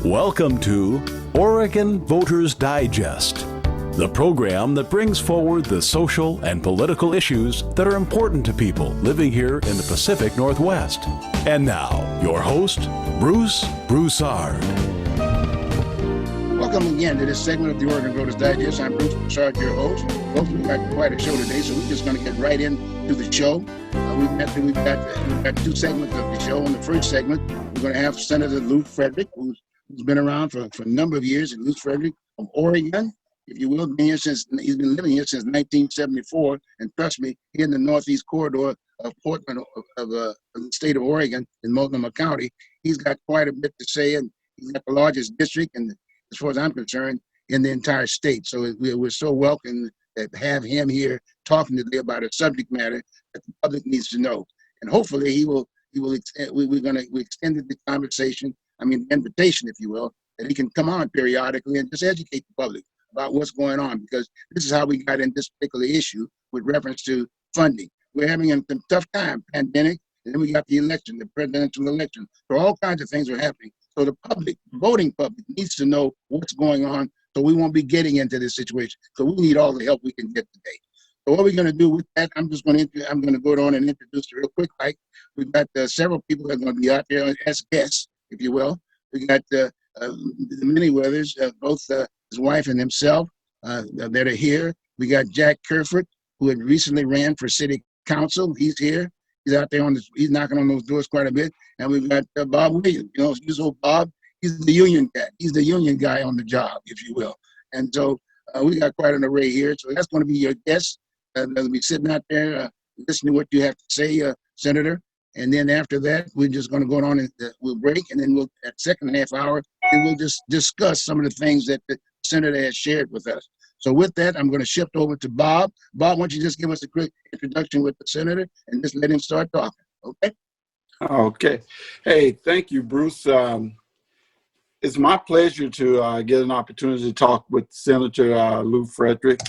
Welcome to Oregon Voters Digest, the program that brings forward the social and political issues that are important to people living here in the Pacific Northwest. And now, your host, Bruce Broussard. Welcome again to this segment of the Oregon Voters Digest. I'm Bruce Broussard, your host. Hopefully, we've got quite a show today, so we're just going to get right into the show. We've got two segments of the show. In the first segment, we're going to have Senator Lew Fredrick, who's been around for a number of years. Lew Fredrick of Oregon, if you will, he's been living here since 1974. And trust me, here in the Northeast corridor of Portland, of the state of Oregon, in Multnomah County, he's got quite a bit to say, and he's got the largest district, and as far as I'm concerned, in the entire state. So we're so welcome to have him here talking today about a subject matter that the public needs to know. And hopefully we extended the conversation, the invitation, if you will, that he can come on periodically and just educate the public about what's going on, because this is how we got in this particular issue with reference to funding. We're having a tough time, pandemic, and then we got the election, the presidential election. So all kinds of things are happening. So the public, voting public, needs to know what's going on, so we won't be getting into this situation. So we need all the help we can get today. So what we're going to do with that, I'm going to go on and introduce real quick. We've got several people that are going to be out there as guests, if you will. We got the Minnieweathers, both his wife and himself, that are here. We got Jack Kerfoot, who had recently ran for city council. He's here. He's out there he's knocking on those doors quite a bit. And we've got Bob Williams. Usual Bob, he's the union guy. He's the union guy on the job, if you will. And so we got quite an array here. So that's going to be your guest. They'll be sitting out there listening to what you have to say, Senator. And then after that, we're just going to go on and we'll break. And then at second half hour, and we'll just discuss some of the things that the Senator has shared with us. So with that, I'm going to shift over to Bob. Bob, why don't you just give us a quick introduction with the Senator and just let him start talking, okay? Okay. Hey, thank you, Bruce. It's my pleasure to get an opportunity to talk with Senator Lew Fredrick.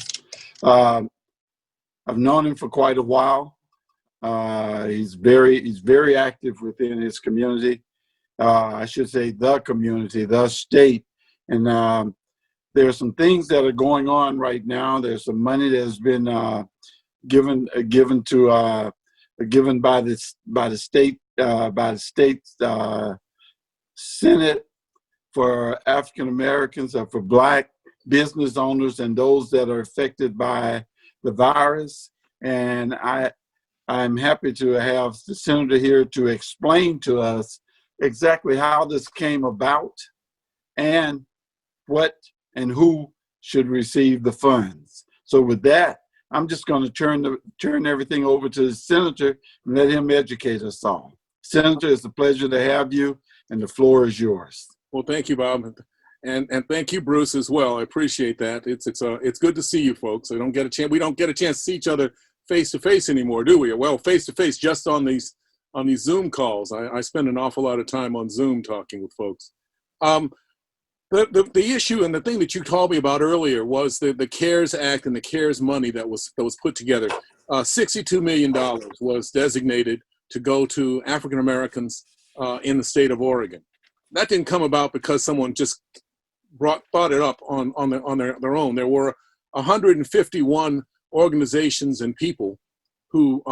I've known him for quite a while. He's very active within his community. I should say the community, the state. And there are some things that are going on right now. There's some money that has been given by the state Senate for African Americans or for Black business owners and those that are affected by the virus. And I'm happy to have the Senator here to explain to us exactly how this came about and what and who should receive the funds. So with that, I'm just going to turn everything over to the Senator and let him educate us all. Senator, it's a pleasure to have you, and the floor is yours. Well, thank you, Bob, and thank you, Bruce, as well. I appreciate that. It's good to see you folks. We don't get a chance to see each other face to face anymore, do we? Well, face to face, just on these Zoom calls. I spend an awful lot of time on Zoom talking with folks. The issue and the thing that you told me about earlier was the CARES Act and the CARES money that was put together. $62 million was designated to go to African Americans in the state of Oregon. That didn't come about because someone just brought it up on their own. There were 151 organizations and people who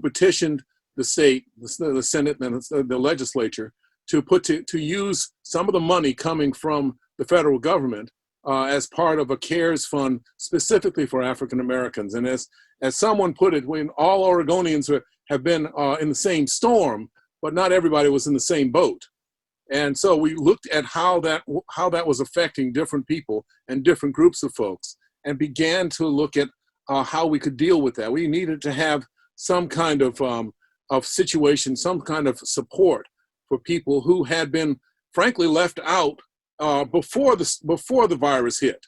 petitioned the state, the Senate, and the legislature to use some of the money coming from the federal government as part of a CARES fund specifically for African Americans. And as someone put it, when all Oregonians have been in the same storm, but not everybody was in the same boat. And so we looked at how that was affecting different people and different groups of folks, and began to look at how we could deal with that. We needed to have some kind of situation, some kind of support for people who had been, frankly, left out before the virus hit.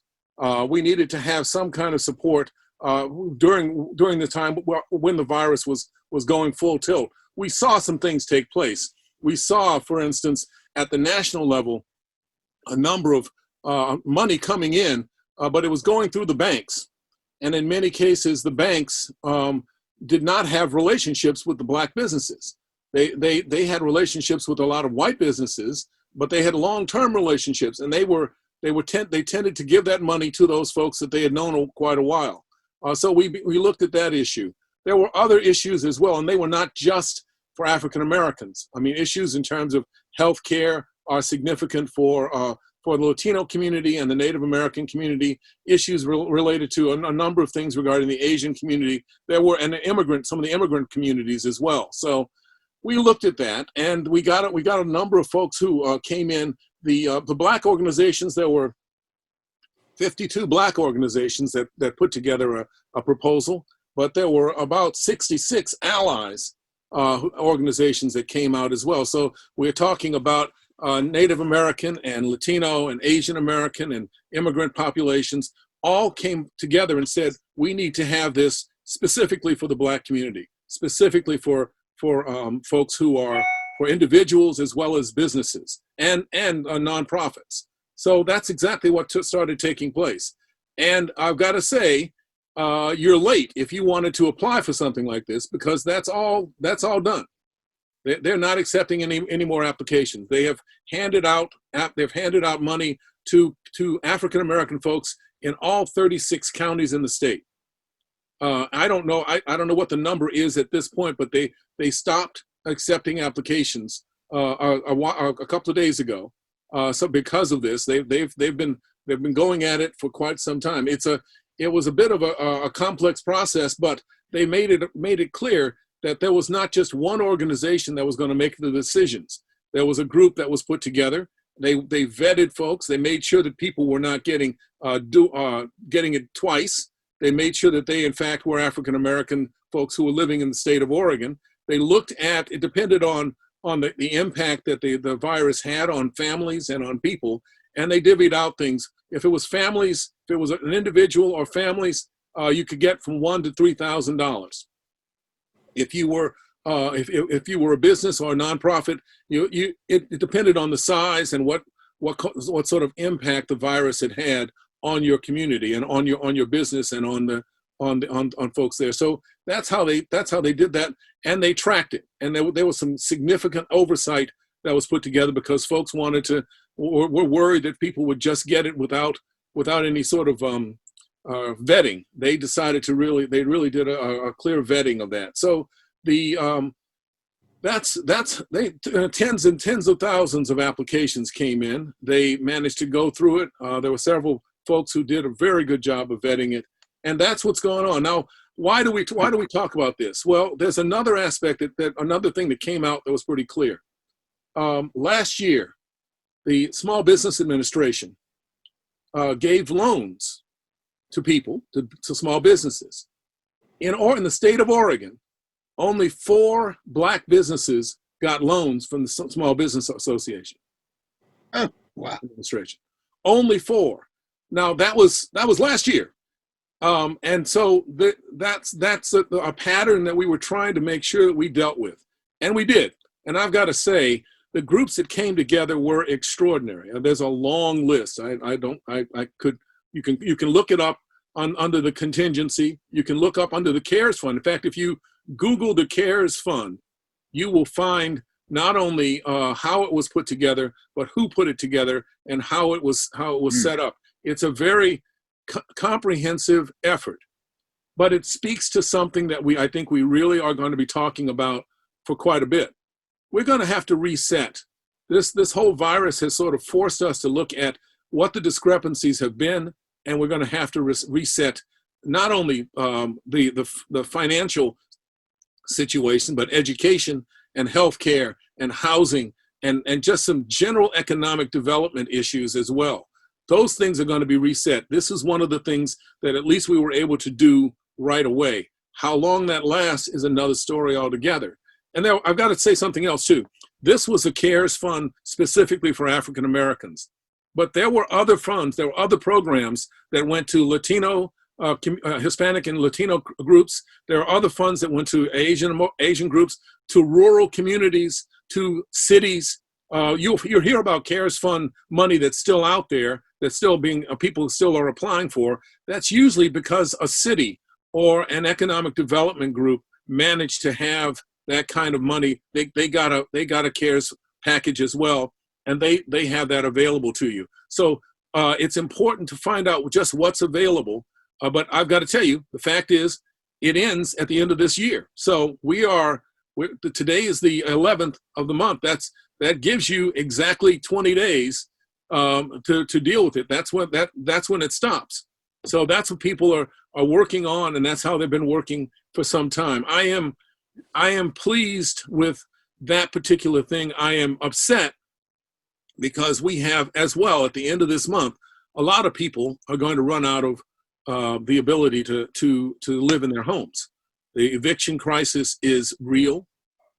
We needed to have some kind of support during the time when the virus was going full tilt. We saw some things take place. We saw, for instance, at the national level, a number of money coming in, but it was going through the banks. And in many cases, the banks did not have relationships with the Black businesses. They had relationships with a lot of white businesses, but they had long-term relationships, and they tended to give that money to those folks that they had known quite a while. So we looked at that issue. There were other issues as well, and they were not just for African Americans. I mean, issues in terms of health care are significant for the Latino community and the Native American community, issues related to a number of things regarding the Asian community. There were, and some of the immigrant communities as well. So we looked at that, and we got a number of folks who came in. The Black organizations, there were 52 Black organizations that put together a proposal, but there were about 66 allies organizations that came out as well. So we're talking about Native American and Latino and Asian American and immigrant populations all came together and said, we need to have this specifically for the Black community, specifically for folks who are, for individuals as well as businesses and nonprofits. So that's exactly what started taking place. And I've got to say, you're late if you wanted to apply for something like this, because that's all done. They're not accepting any more applications. They have handed out money to African American folks in all 36 counties in the state. I don't know what the number is at this point, but they stopped accepting applications a couple of days ago. So because of this, they've been going at it for quite some time. It was a bit of a complex process, but they made it clear that there was not just one organization that was going to make the decisions. There was a group that was put together. They vetted folks. They made sure that people were not getting it twice. They made sure that they, in fact, were African American folks who were living in the state of Oregon. They looked at, it depended on the impact that the virus had on families and on people, and they divvied out things. If it was families, if it was an individual or families, you could get from $1,000 to $3,000. If you were a business or a nonprofit, it depended on the size and what sort of impact the virus had on your community and on your business and on folks there. So that's how they did that, and they tracked it. And there was some significant oversight that was put together because folks were worried that people would just get it without any sort of vetting. They decided they really did a clear vetting of that. So tens and tens of thousands of applications came in. They managed to go through it. There were several folks who did a very good job of vetting it, and that's what's going on now. Why do we talk about this? Well, there's another aspect another thing that came out that was pretty clear. Last year, the Small Business Administration gave loans to people, to small businesses. In the state of Oregon, only 4 Black businesses got loans from the Small Business Association. Oh, wow. Administration. Only 4. Now that was last year. And so that's a pattern that we were trying to make sure that we dealt with. And we did. And I've got to say, the groups that came together were extraordinary. There's a long list. You can look it up under the contingency. You can look up under the CARES Fund. In fact, if you Google the CARES Fund, you will find not only how it was put together, but who put it together and how it was set up. It's a very comprehensive effort, but it speaks to something that I think we really are going to be talking about for quite a bit. We're going to have to reset. This whole virus has sort of forced us to look at what the discrepancies have been, and we're going to have to reset not only the financial situation, but education and healthcare and housing and just some general economic development issues as well. Those things are going to be reset. This is one of the things that at least we were able to do right away. How long that lasts is another story altogether. And then I've got to say something else too. This was a CARES fund specifically for African Americans, but there were other funds, there were other programs that went to Latino, Hispanic and Latino groups. There are other funds that went to Asian groups, to rural communities, to cities. You'll hear about CARES fund money that's still out there, that's still people still are applying for. That's usually because a city or an economic development group managed to have that kind of money. They got a CARES package as well. and they have that available to you. So it's important to find out just what's available. But I've got to tell you, the fact is, it ends at the end of this year. So today is the 11th of the month. That gives you exactly 20 days to deal with it. That's when it stops. So that's what people are working on, and that's how they've been working for some time. I am pleased with that particular thing. I am upset because we have, as well, at the end of this month, a lot of people are going to run out of the ability to live in their homes. The eviction crisis is real.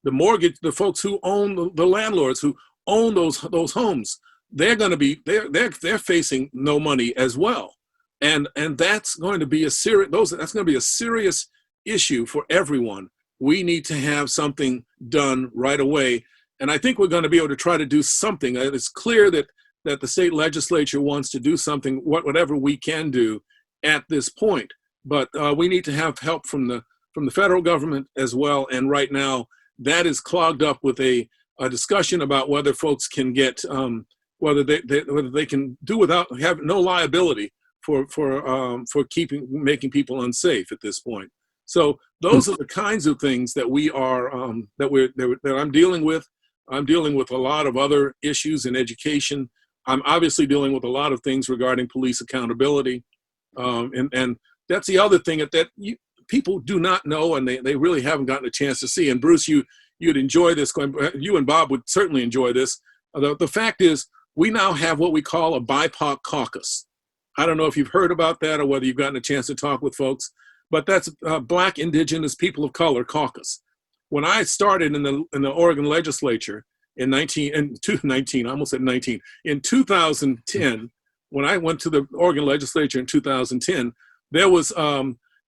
The folks who own, the landlords who own those homes, they're facing no money as well, and that's going to be a serious issue for everyone. We need to have something done right away, and I think we're going to be able to try to do something. It's clear that the state legislature wants to do something, whatever we can do at this point, but we need to have help from the federal government as well. And right now, that is clogged up with a discussion about whether folks can get whether they can do without have no liability for making people unsafe at this point. So those are the kinds of things that we are that I'm dealing with. I'm dealing with a lot of other issues in education. I'm obviously dealing with a lot of things regarding police accountability, and that's the other thing that people do not know, and they really haven't gotten a chance to see. And Bruce, you'd enjoy this. You and Bob would certainly enjoy this. The fact is, we now have what we call a BIPOC caucus. I don't know if you've heard about that or whether you've gotten a chance to talk with folks, but that's Black, Indigenous, People of Color caucus. When I started in the Oregon legislature in 2010, when I went to the Oregon legislature in 2010, there was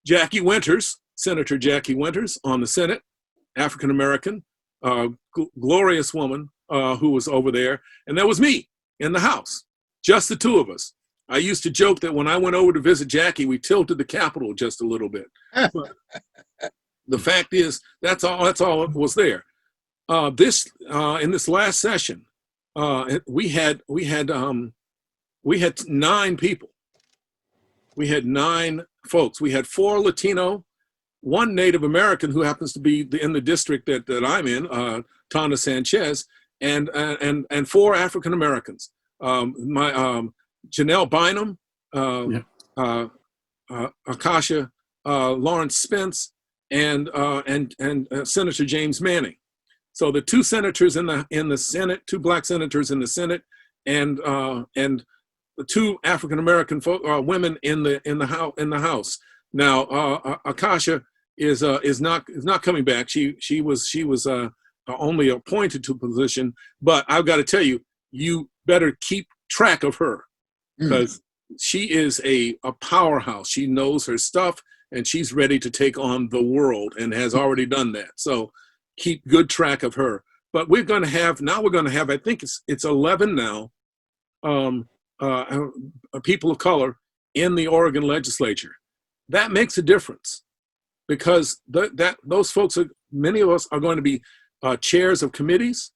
Jackie Winters, Senator Jackie Winters on the Senate, African-American, glorious woman who was over there. And there was me in the House, just the two of us. I used to joke that when I went over to visit Jackie, we tilted the Capitol just a little bit. But the fact is, that's all that was there. In this last session, we had 9 people. We had 9 folks. We had 4 Latino, 1 Native American who happens to be in the district that I'm in, Tana Sanchez, and 4 African Americans. Janelle Bynum, Akasha Lawrence Spence, and Senator James Manning. So the 2 senators in the Senate, 2 Black senators in the Senate, and the 2 African American women in the House. Now Akasha is not coming back. She was only appointed to a position, but I've got to tell you, you better keep track of her, because she is a powerhouse. She knows her stuff, and she's ready to take on the world and has already done that. So keep good track of her. But we're going to have, I think it's 11 now, people of color in the Oregon legislature. That makes a difference, because those folks, many of us are going to be chairs of committees.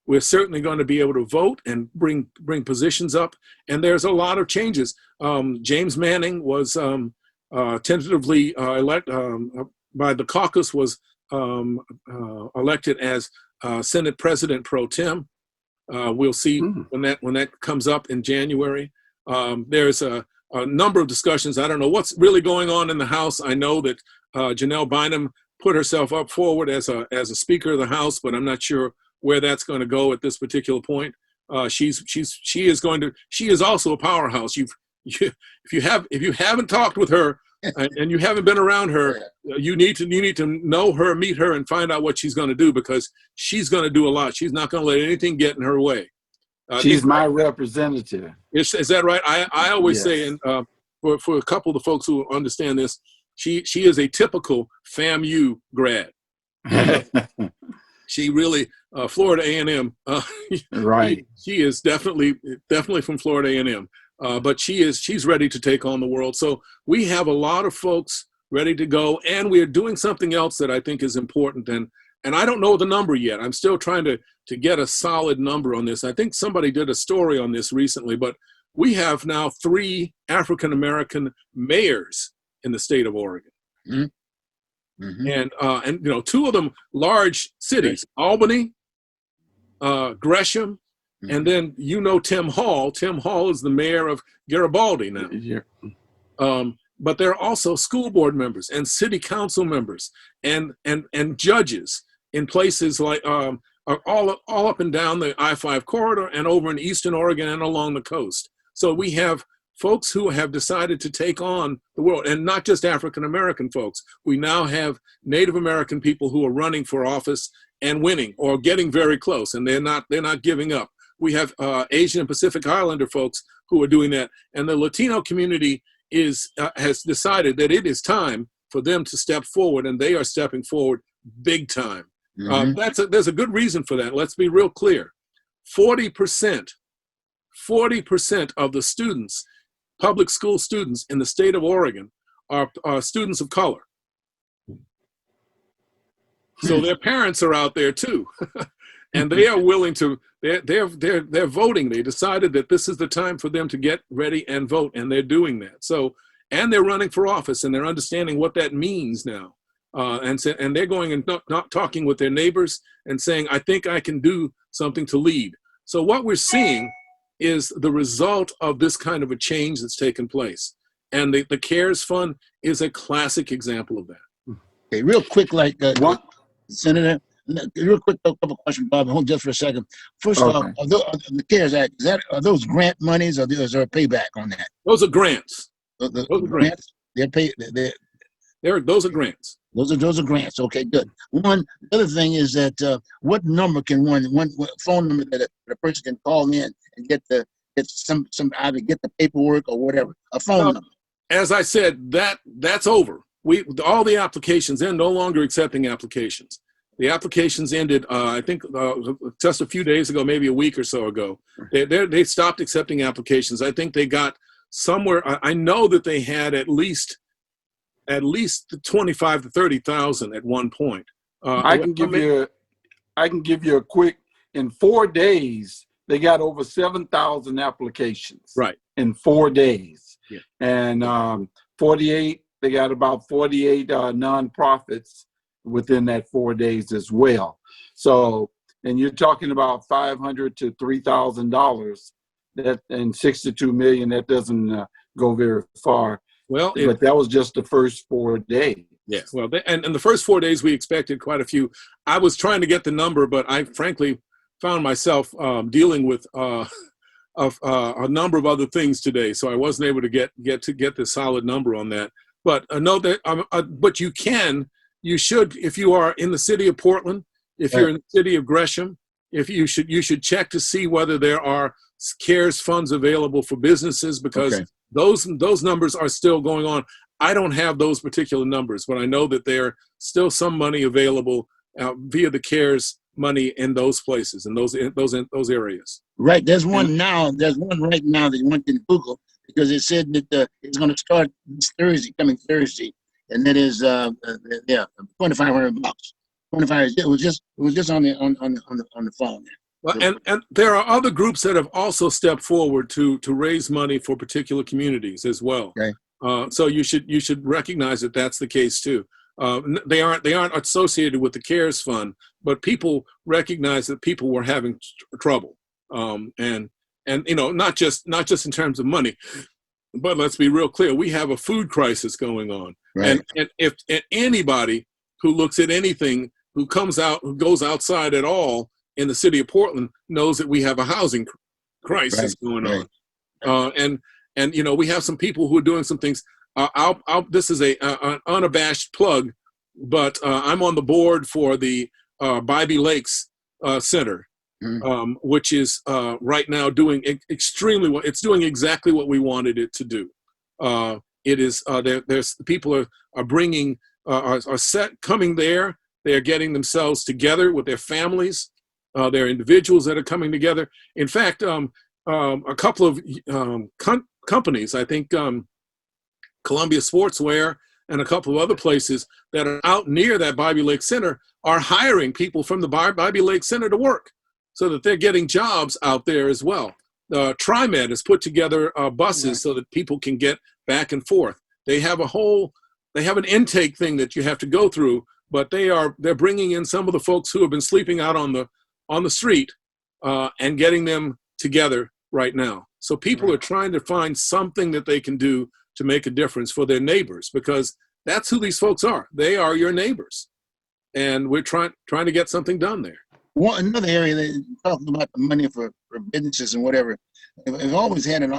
We're certainly going to be able to vote and bring positions up. And there's a lot of changes. James Manning was tentatively elected by the caucus, was elected as Senate President pro tem. We'll see when that comes up in January. There's a number of discussions. I don't know what's really going on in the House. I know that Janelle Bynum put herself up forward as a Speaker of the House, but I'm not sure where that's going to go at this particular point. She is also a powerhouse. If you haven't talked with her and you haven't been around her, you need to know her, meet her, and find out what she's going to do, because she's going to do a lot. She's not going to let anything get in her way. She's my representative. Is that right? I always say, and for a couple of the folks who understand this, she is a typical FAMU grad. She really, Florida A&M. Right. She is definitely from Florida A&M. But she's ready to take on the world. So we have a lot of folks ready to go, and we're doing something else that I think is important. And and I don't know the number yet. I'm still trying to get a solid number on this. I think somebody did a story on this recently, but we have now 3 African-American mayors in the state of Oregon. Mm-hmm. Mm-hmm. And 2 of them large cities, Albany, Gresham, Mm-hmm. and then Tim Hall. Tim Hall is the mayor of Garibaldi now. Yeah. But there are also school board members and city council members and judges in places like all up and down the I-5 corridor and over in Eastern Oregon and along the coast. So we have folks who have decided to take on the world, and not just African-American folks. We now have Native American people who are running for office and winning or getting very close, and they're not giving up. We have Asian and Pacific Islander folks who are doing that, and the Latino community has decided that it is time for them to step forward, and they are stepping forward big time. Mm-hmm. There's a good reason for that. Let's be real clear. 40% of the students, public school students in the state of Oregon, are students of color. So their parents are out there too, and they are willing to. They're voting. They decided that this is the time for them to get ready and vote, and they're doing that. So, and they're running for office, and they're understanding what that means now. And they're going and not talking with their neighbors and saying, I think I can do something to lead. So what we're seeing is the result of this kind of a change that's taken place. And the CARES Fund is a classic example of that. Okay, real quick, Senator, real quick, a couple questions, Bob. Hold just for a second. First of all, the CARES Act, are those grant monies, or is there a payback on that? Those are grants. Those are grants? Those are grants. Those are grants. Okay, good. The other thing is that what number can one phone number that a person can call in and get some either get the paperwork or whatever, a phone number? As I said, that's over. All the applications, they're no longer accepting applications. The applications ended, I think, just a few days ago, maybe a week or so ago. They stopped accepting applications. I think they got somewhere. I know that they had at least 25 to 30,000 at one point. I can give you a quick. In 4 days, they got over 7,000 applications. Right. In 4 days, yeah. And 48. They got about 48 nonprofits within that 4 days as well. So, and you're talking about $500 to $3,000. That and 62 million. That doesn't go very far. Well, but that was just the first 4 days. Yeah. Well, and the first 4 days we expected quite a few. I was trying to get the number, but I frankly found myself dealing with a number of other things today, so I wasn't able to get the solid number on that. But know that, but you should, if you are in the city of Portland, if you're in the city of Gresham, you should check to see whether there are CARES funds available for businesses, because those numbers are still going on. I don't have those particular numbers, but I know that there's still some money available via the CARES money in those places, in those areas. Right. There's one right now that one can Google, because it said that it's going to start this coming Thursday, and that is $2,500. 25. It was just on the phone. Well, and there are other groups that have also stepped forward to raise money for particular communities as well. Okay. So you should recognize that that's the case too. They aren't associated with the CARES Fund, but people recognize that people were having trouble, and not just in terms of money, but let's be real clear, we have a food crisis going on, right. and if anybody who looks at anything, who goes outside at all in the city of Portland, knows that we have a housing crisis going on, and we have some people who are doing some things. This is an unabashed plug, but I'm on the board for the Bybee Lakes Center, which is right now doing extremely well. It's doing exactly what we wanted it to do. It is there's people are bringing are coming there. They are getting themselves together with their families. There are individuals that are coming together. In fact, a couple of companies, I think Columbia Sportswear and a couple of other places that are out near that Bobby Lake Center are hiring people from the Bobby Lake Center to work, so that they're getting jobs out there as well. TriMet has put together buses so that people can get back and forth. They have an intake thing that you have to go through, but they're bringing in some of the folks who have been sleeping out on the street and getting them together right now. So people are trying to find something that they can do to make a difference for their neighbors, because that's who these folks are. They are your neighbors, and we're trying to get something done there. Another area that talking about the money for businesses and whatever, we've always had an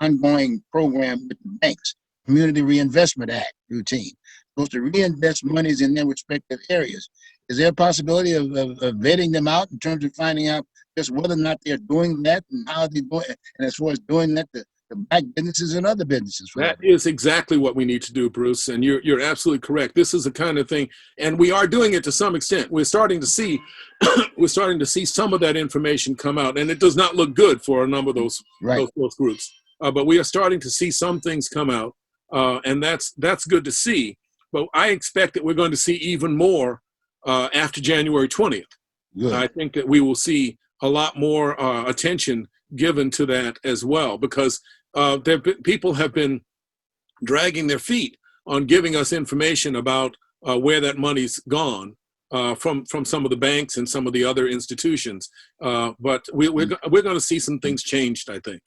ongoing program with the banks, Community Reinvestment Act routine, supposed to reinvest monies in their respective areas. Is there a possibility of vetting them out in terms of finding out just whether or not they're doing that and how they're doing it, and as far as doing that to black businesses and other businesses? That is exactly what we need to do, Bruce, and you're absolutely correct. This is the kind of thing, and we are doing it to some extent. We're starting to see some of that information come out, and it does not look good for a number of those groups. But we are starting to see some things come out, and that's good to see. But I expect that we're going to see even more after January 20th. Good. I think that we will see a lot more attention given to that as well, because people have been dragging their feet on giving us information about where that money's gone from some of the banks and some of the other institutions. But we're going to see some things changed, I think.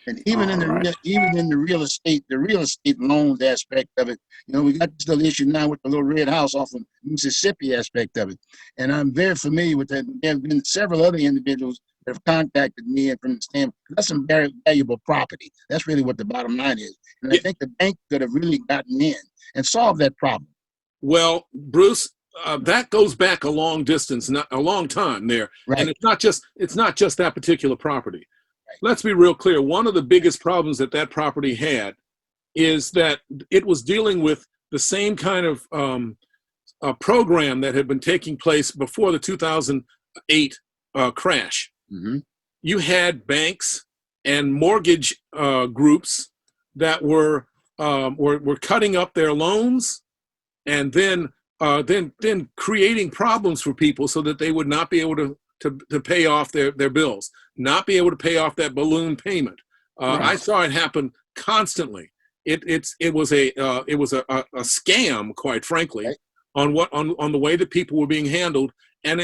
And even in the real estate loans aspect of it, we got this little issue now with the little red house off of Mississippi aspect of it. And I'm very familiar with that. There have been several other individuals that have contacted me, and from the standpoint, that's some very valuable property. That's really what the bottom line is. And I think the bank could have really gotten in and solved that problem. Well, Bruce, that goes back a long distance, a long time there. Right. And it's not just that particular property. Let's be real clear. One of the biggest problems that property had is that it was dealing with the same kind of program that had been taking place before the 2008 crash. Mm-hmm. You had banks and mortgage groups that were cutting up their loans, and then creating problems for people so that they would not be able to pay off their bills, not be able to pay off that balloon payment. Right. I saw it happen constantly. It was a scam, quite frankly, right, on the way that people were being handled. And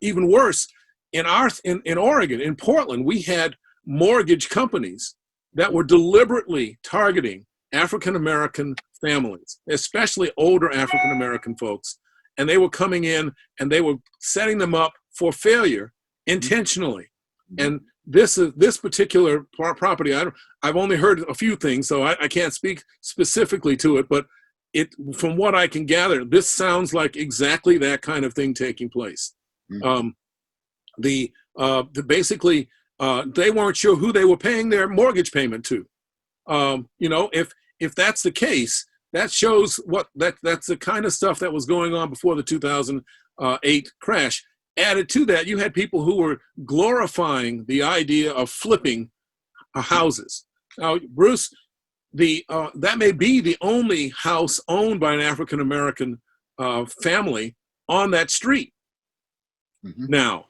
even worse, in Oregon, in Portland, we had mortgage companies that were deliberately targeting African American families, especially older African American folks. And they were coming in and they were setting them up for failure intentionally. And this particular property, I've only heard a few things, so I can't speak specifically to it, but from what I can gather, this sounds like exactly that kind of thing taking place. Basically, they weren't sure who they were paying their mortgage payment to. If that's the case, that shows that's the kind of stuff that was going on before the 2008 crash. Added to that, you had people who were glorifying the idea of flipping houses. Now, Bruce, that may be the only house owned by an African American family on that street now,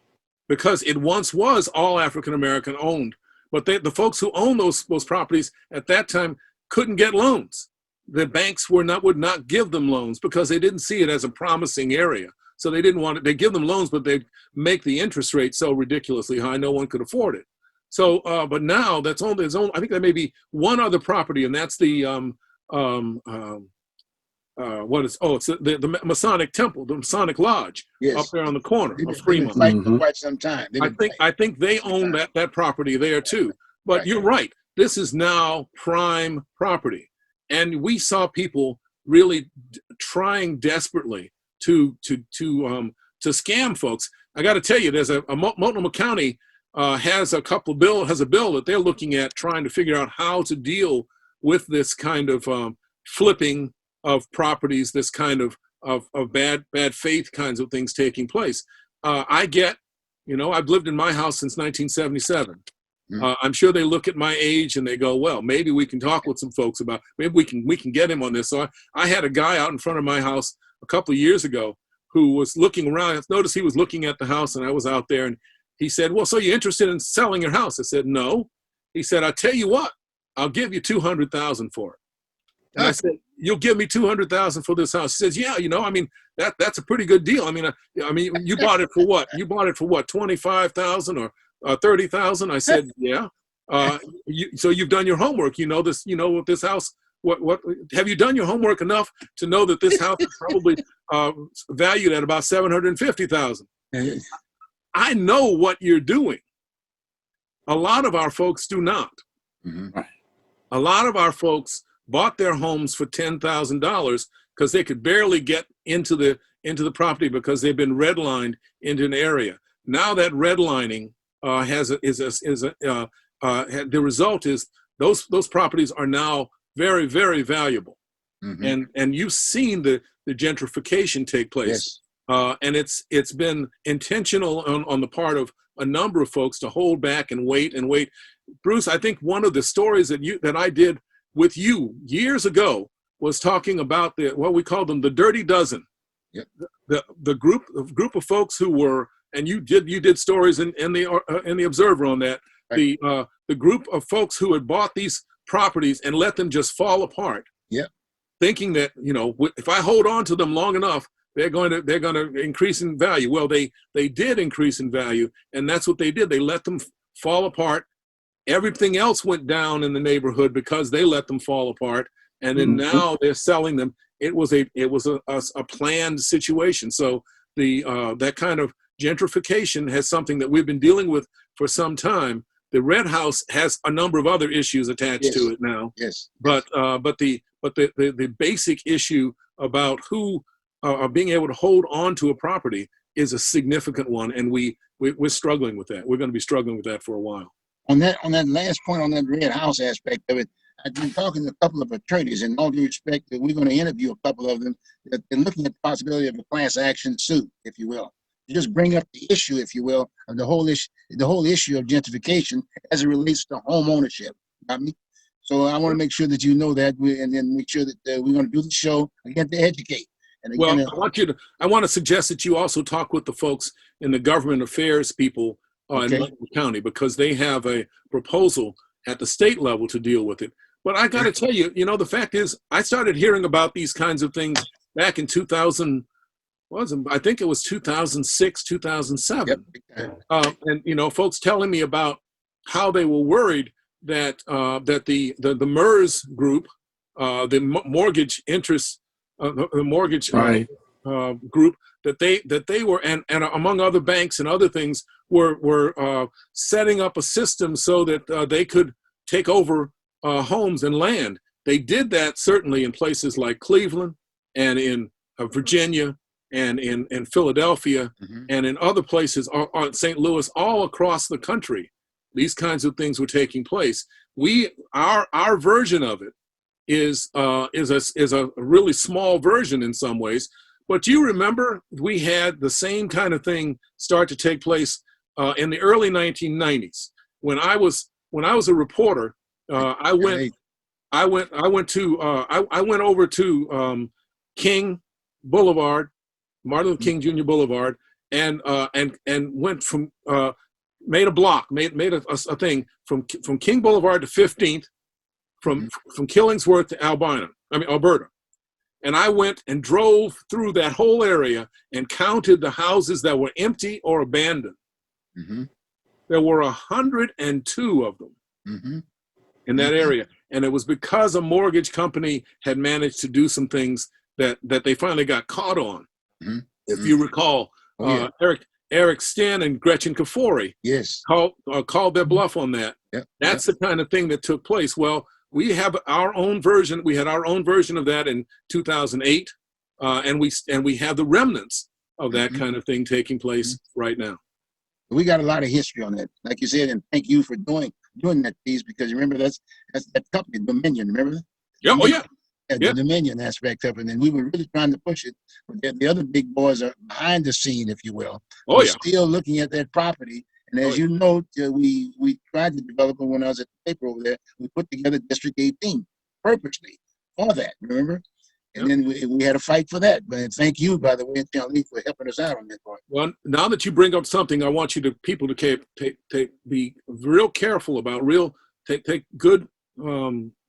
because it once was all African American owned. But the folks who owned those properties at that time couldn't get loans. The banks would not give them loans because they didn't see it as a promising area. So they didn't want it. They give them loans, but they make the interest rate so ridiculously high, no one could afford it. So, but now there's only, I think there may be one other property, and that's the it's the Masonic Temple, the Masonic Lodge, up there on the corner of Fremont. They've been fighting for quite some time. I think they own that property there too. But you're right. This is now prime property, and we saw people really trying desperately to scam folks. I got to tell you, there's Multnomah County has a bill that they're looking at, trying to figure out how to deal with this kind of flipping of properties, this kind of bad faith kinds of things taking place. I've lived in my house since 1977, I'm sure they look at my age and they go, well, maybe we can talk with some folks about, maybe we can get him on this. So I had a guy out in front of my house a couple of years ago who was looking around. I noticed he was looking at the house, and I was out there, and he said, well, so you're interested in selling your house? I said, no. He said, I'll tell you what, I'll give you $200,000 for it. And I said, you'll give me $200,000 for this house? He says, yeah, I mean, that's a pretty good deal. I mean, you bought it for what? You bought it for what, 25,000 or 30,000? I said, yeah. So you've done your homework. You know this. You know what this house. What have you done your homework enough to know that this house is probably valued at about 750,000? I know what you're doing. A lot of our folks do not. Mm-hmm. A lot of our folks bought their homes for $10,000 because they could barely get into the property because they've been redlined into an area. Now that redlining the result is those properties are now very, very valuable. Mm-hmm. And you've seen the gentrification take place. Yes. And it's been intentional on the part of a number of folks to hold back and wait and wait. Bruce, I think one of the stories that I did with you years ago was talking about what we call them, the Dirty Dozen. Yep. The group of folks who were, and you did stories in the Observer on that. Right. The group of folks who had bought these properties and let them just fall apart. Yep. Thinking that if I hold on to them long enough, they're going to increase in value. Well, they did increase in value, and that's what they did. They let them fall apart. Everything else went down in the neighborhood because they let them fall apart, and then now they're selling them. It was a planned situation. So that kind of gentrification has something that we've been dealing with for some time. The Red House has a number of other issues attached to it now. Yes. But the basic issue about who are being able to hold on to a property is a significant one, and we're struggling with that. We're going to be struggling with that for a while. On that last point, on that Red House aspect of it, I've been talking to a couple of attorneys, and all due respect, we're going to interview a couple of them that are looking at the possibility of a class action suit, if you will. To just bring up the issue, if you will, of the whole issue of gentrification as it relates to home ownership. Got me? So I want to make sure that you know that, and then make sure that we're going to do the show again to educate. And again, I want to suggest that you also talk with the folks in the government affairs people in Montgomery County, because they have a proposal at the state level to deal with it. But I got to tell you, the fact is, I started hearing about these kinds of things back in 2000. I think it was 2006, 2007. Yep. And folks telling me about how they were worried that the MERS group, the mortgage interest, the mortgage group, that they were, and among other banks and other things, were setting up a system so that they could take over homes and land. They did that certainly in places like Cleveland and in Virginia and in Philadelphia, and in other places, St. Louis, all across the country. These kinds of things were taking place. Our version of it is a really small version in some ways. But you remember, we had the same kind of thing start to take place in the early 1990s. When I was a reporter, I went over to King Boulevard, Martin Luther King Jr. Boulevard, and went from made a thing from King Boulevard to 15th, from Killingsworth to Alberta. And I went and drove through that whole area and counted the houses that were empty or abandoned. There were 102 of them in that area. And it was because a mortgage company had managed to do some things that they finally got caught on. If you recall, Eric Stan and Gretchen Kafori called their bluff on that. That's the kind of thing that took place. Well, we have our own version. We had our own version of that in 2008, and we have the remnants of that kind of thing taking place right now. We got a lot of history on that, like you said, and thank you for doing that piece, because remember that's that company, Dominion. Remember? Yeah. Oh yeah. The Dominion aspect of it, and we were really trying to push it. But the other big boys are behind the scene, if you will. Oh yeah. Still looking at that property, and as you know, we tried to develop it when I was at the paper over there. We put together District 18 purposely for that, remember? And then we had a fight for that. But thank you, by the way, Lee, for helping us out on that part. Well, now that you bring up something, I want you to people to be real careful about take good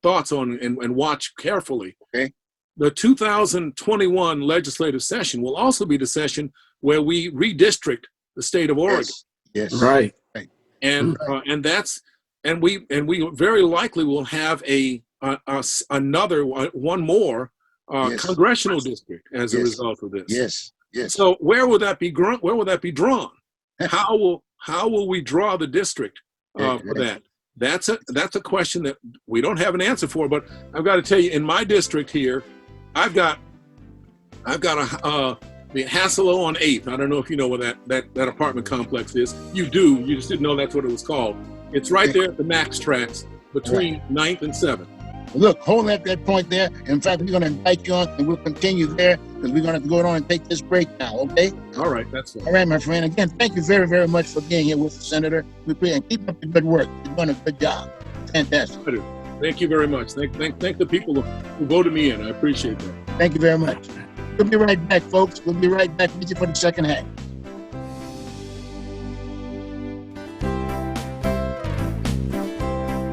thoughts on and watch carefully. Okay. The 2021 legislative session will also be the session where we redistrict the state of Oregon. Yes. Right. And we very likely will have another one more congressional district as a result of this. Yes. So where will that be drawn? How will we draw the district for that? That's a question that we don't have an answer for. But I've got to tell you, in my district here, I've got the Hasselo on 8th. I don't know if you know where that apartment complex is. You do. You just didn't know that's what it was called. It's right there at the Max tracks between 9th and 7th. Look, hold at that point there. In fact, we're going to invite you on, and we'll continue there because we're going to have to go on and take this break now, okay? All right, that's fine. All right, my friend. Again, thank you very, very much for being here with us, Senator. We appreciate it. Keep up the good work. You're doing a good job. Fantastic. Thank you very much. Thank the people who voted me in. I appreciate that. Thank you very much. We'll be right back, folks. We'll be right back with you for the second half.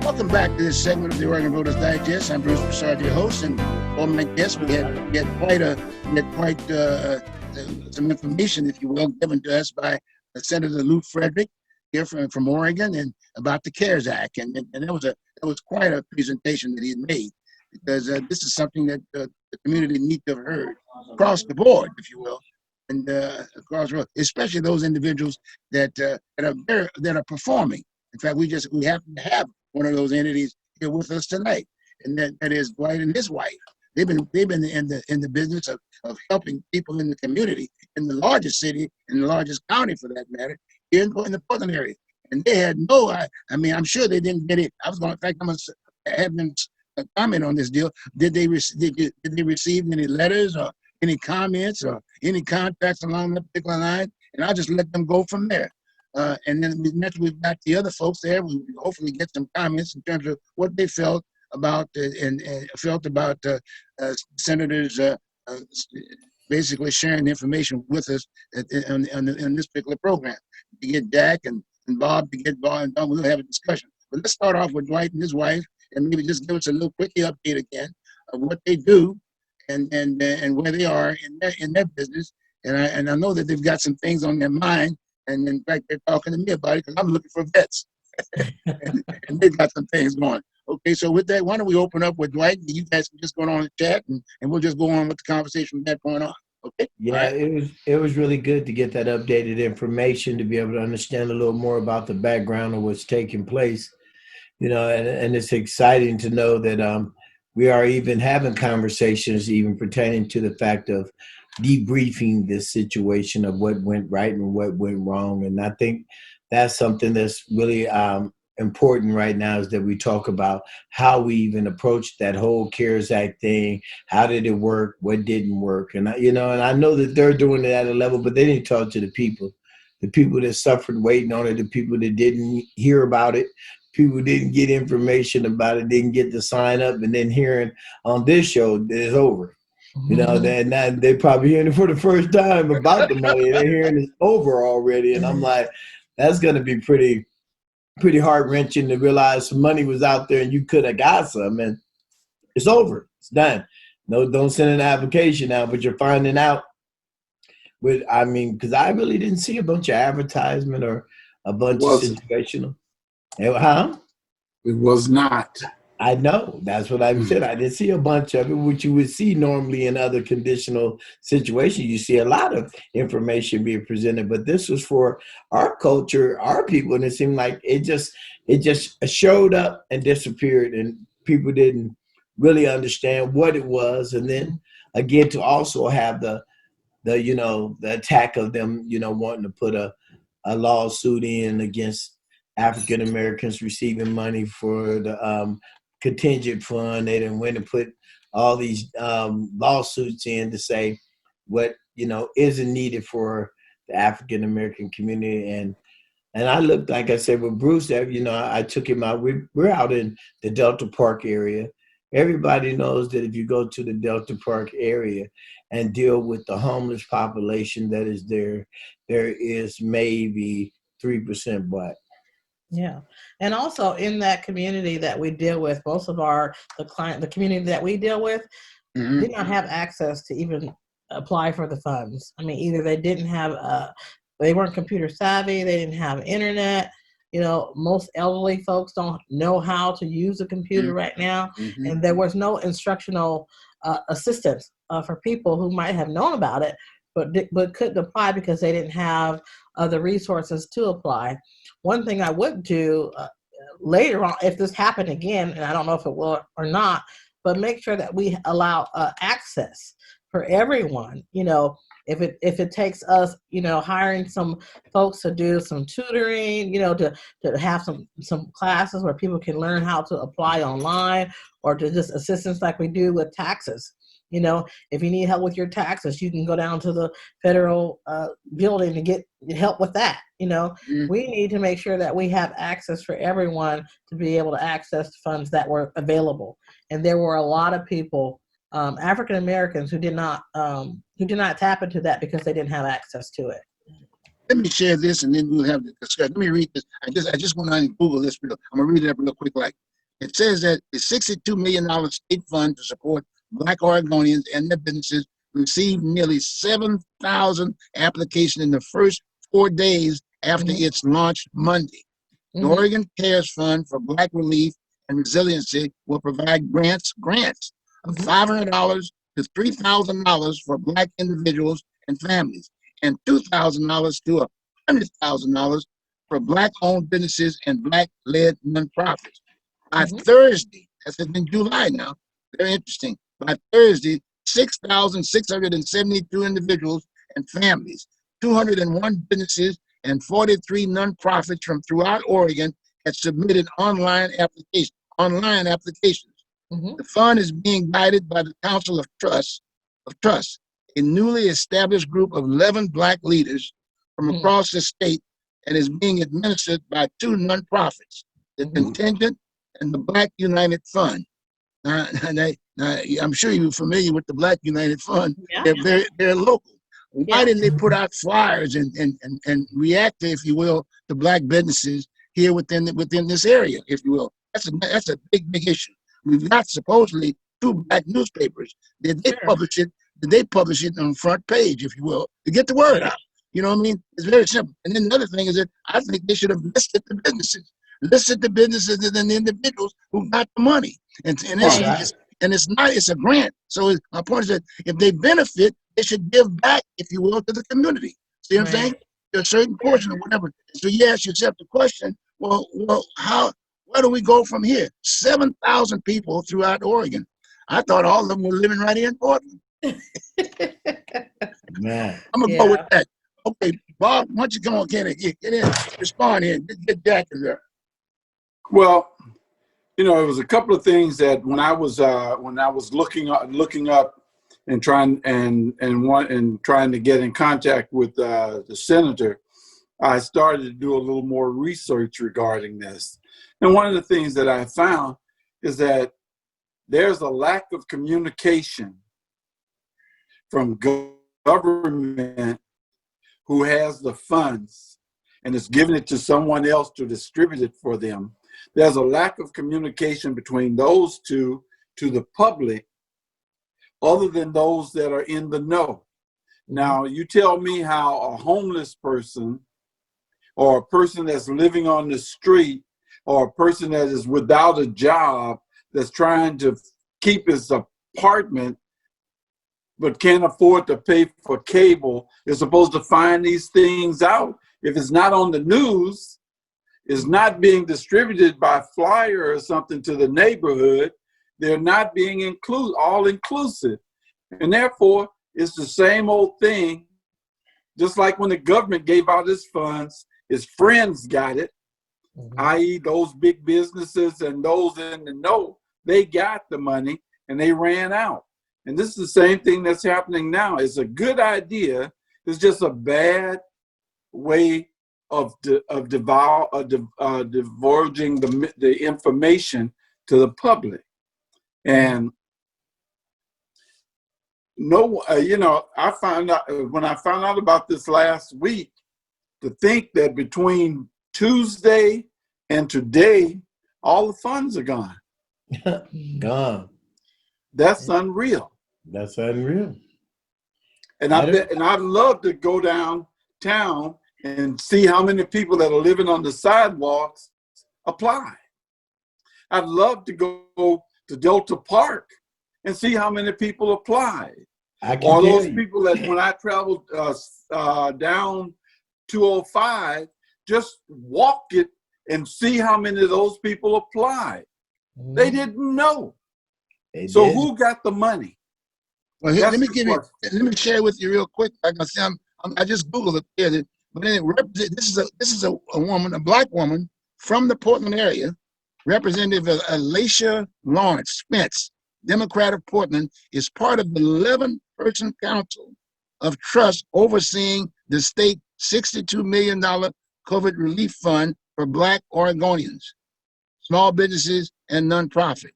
Welcome back to this segment of the Oregon Voters Digest. I'm Broussard, your host, and all my guests, we had quite some information, if you will, given to us by Senator Lew Fredrick here from Oregon, and about the CARES Act, and that was quite a presentation that he had made, because this is something that the community needs to have heard across the board, if you will, and across the road, especially those individuals that are performing. In fact, we happen to have one of those entities here with us tonight, and that is Dwight and his wife. They've been in the business of helping people in the community, in the largest city, in the largest county for that matter, here in the Portland area. And they had I'm sure they didn't get it. I'm going to have them comment on this deal. Did they receive any letters or any comments or any contacts along that particular line? And I'll just let them go from there. And then we've got the other folks there. We hopefully get some comments in terms of what they felt about senators basically sharing information with us in this particular program. To get Dak and Bob to get involved, and we'll have a discussion. But let's start off with Dwight and his wife, and maybe just give us a little quickie update again of what they do and where they are in their business. And I know that they've got some things on their mind. And in fact, they're talking to me about it because I'm looking for vets. and they've got some things going. Okay, so with that, why don't we open up with Dwight? You guys can just go on and chat, and we'll just go on with the conversation with that going on. Okay? Yeah, right. It was really good to get that updated information, to be able to understand a little more about the background of what's taking place. And it's exciting to know that we are even having conversations even pertaining to the fact of debriefing this situation of what went right and what went wrong. And I think that's something that's really important right now, is that we talk about how we even approached that whole CARES Act thing. How did it work? What didn't work? And and I know that they're doing it at a level, but they didn't talk to the people that suffered waiting on it, the people that didn't hear about it, people didn't get information about it, didn't get to sign up, and then hearing on this show that it's over. They're probably hearing it for the first time about the money. They're hearing it's over already. And I'm like, that's going to be pretty heart-wrenching to realize some money was out there and you could have got some, and it's over. It's done. No, don't send an application out, but you're finding out. Because I really didn't see a bunch of advertisement or a bunch of situational. Huh? It was not. I know. That's what I said. I didn't see a bunch of it, which you would see normally in other conditional situations. You see a lot of information being presented, but this was for our culture, our people, and it seemed like it just showed up and disappeared, and people didn't really understand what it was. And then again, to also have the attack of them, wanting to put a lawsuit in against African Americans receiving money for the contingent fund. They didn't went and put all these lawsuits in to say what isn't needed for the African American community, and And I looked, like I said, with Bruce, you know, I took him out. We're out in the Delta Park area. Everybody knows that if you go to the Delta Park area and deal with the homeless population that is there, there is maybe 3% Black. Yeah. And also in that community that we deal with, most of the community that we deal with did not have access to even apply for the funds. I mean, either they didn't have, they weren't computer savvy, they didn't have internet. You know, most elderly folks don't know how to use a computer right now. And there was no instructional assistance for people who might have known about it, but couldn't apply because they didn't have the resources to apply. One thing I would do later on, if this happened again, and I don't know if it will or not, but make sure that we allow access for everyone. You know, if it takes us, you know, hiring some folks to do some tutoring, you know, to have some classes where people can learn how to apply online, or to just assistance like we do with taxes. You know, if you need help with your taxes, you can go down to the federal building to get help with that. You know, we need to make sure that we have access for everyone to be able to access funds that were available. And there were a lot of people, African Americans, who did not tap into that because they didn't have access to it. Let me share this, and then we'll have the discussion. Let me read this. I just went on and Google this. I'm gonna read it up real quick. Like, it says that the $62 million state fund to support Black Oregonians and their businesses received nearly 7,000 applications in the first 4 days after its launch Monday. The Oregon Cares Fund for Black Relief and Resiliency will provide grants of $500 to $3,000 for Black individuals and families, and $2,000 to $100,000 for Black-owned businesses and Black-led nonprofits. By Thursday, that's in July now, very interesting. By Thursday, 6,672 individuals and families, 201 businesses, and 43 nonprofits from throughout Oregon had submitted online applications. The fund is being guided by the Council of Trust, a newly established group of 11 Black leaders from across the state, and is being administered by 2 nonprofits, the Contingent and the Black United Fund. I'm sure you're familiar with the Black United Fund. Yeah. They're local. Why didn't they put out flyers and react, if you will, to Black businesses here within this area, if you will? That's a big issue. We've got supposedly 2 Black newspapers. Did they publish it? Did they publish it on the front page, if you will, to get the word out? You know what I mean? It's very simple. And then the other thing is that I think they should have listed the businesses and the individuals who got the money. And it's a grant. So my point is that if they benefit, they should give back, if you will, to the community. See what I'm saying? There's a certain portion of whatever. So you ask yourself the question, well, where do we go from here? 7,000 people throughout Oregon. I thought all of them were living right here in Portland. Man. I'm gonna go with that. Okay, Bob, why don't you come on, Kenny, get in, respond here, get Jack in there. Well, you know, it was a couple of things that when I was looking up and trying to get in contact with the senator, I started to do a little more research regarding this. And one of the things that I found is that there's a lack of communication from government who has the funds and is giving it to someone else to distribute it for them. There's a lack of communication between those two to the public, other than those that are in the know. Now, you tell me how a homeless person, or a person that's living on the street, or a person that is without a job, that's trying to keep his apartment but can't afford to pay for cable, is supposed to find these things out. If it's not on the news, it's not being distributed by flyer or something to the neighborhood, they're not being all inclusive. And therefore, it's the same old thing. Just like when the government gave out its funds, his friends got it, i.e. those big businesses and those in the know, they got the money and they ran out. And this is the same thing that's happening now. It's a good idea. It's just a bad way divulging the information to the public. And I found out when I found out about this last week, to think that between Tuesday and today, all the funds are gone. Gone. That's unreal. That's unreal. And I'd love to go downtown and see how many people that are living on the sidewalks apply. I'd love to go to Delta Park and see how many people apply. Or those people that when I traveled down 205, just walk it and see how many of those people applied. They didn't know. Who got the money? Well, here, let me share with you real quick. Like I said, I just Googled it here. But this is a woman, a black woman from the Portland area, Representative Alicia Lawrence Spence, Democrat of Portland, is part of the 11-person council of trust overseeing the state $62 million COVID relief fund for Black Oregonians, small businesses, and nonprofit.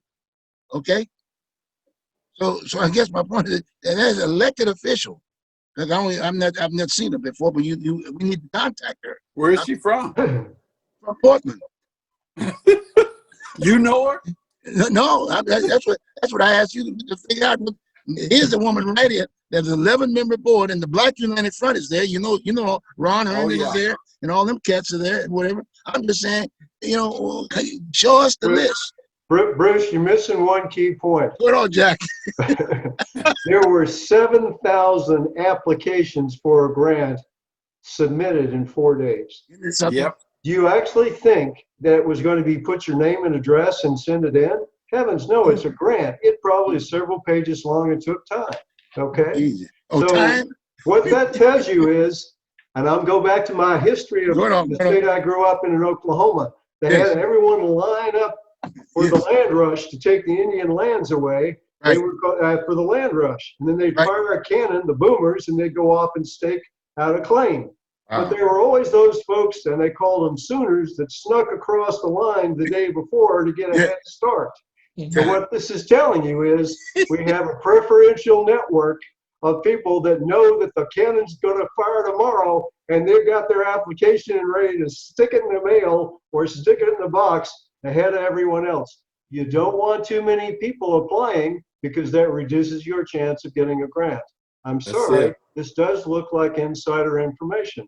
Okay, so I guess my point is that as an elected official, because I've not seen her before, but we need to contact her. Where is she from? From Portland. You know her? No, that's what I asked you to figure out. Here's the woman right here. There's an 11-member board, and the Black United Front is there. You know, Ron Herman is there, and all them cats are there, and whatever. I'm just saying, show us the list. Bruce, you're missing one key point. Good old Jack. There were 7,000 applications for a grant submitted in 4 days. Yep. Do you actually think that it was going to be put your name and address and send it in? Heavens, no, it's a grant. It probably is several pages long and took time. Okay? Easy. Oh, so time? What that tells you is, and I'll go back to my history of the state I grew up in Oklahoma. They had everyone line up for the land rush to take the Indian lands away. Right. They were for the land rush. And then they'd fire a cannon, the boomers, and they'd go off and stake out a claim. But there were always those folks, and they called them Sooners, that snuck across the line the day before to get a head start. So what this is telling you is we have a preferential network of people that know that the cannon's going to fire tomorrow, and they've got their application and ready to stick it in the mail or stick it in the box ahead of everyone else. You don't want too many people applying because that reduces your chance of getting a grant. I'm sorry, this does look like insider information.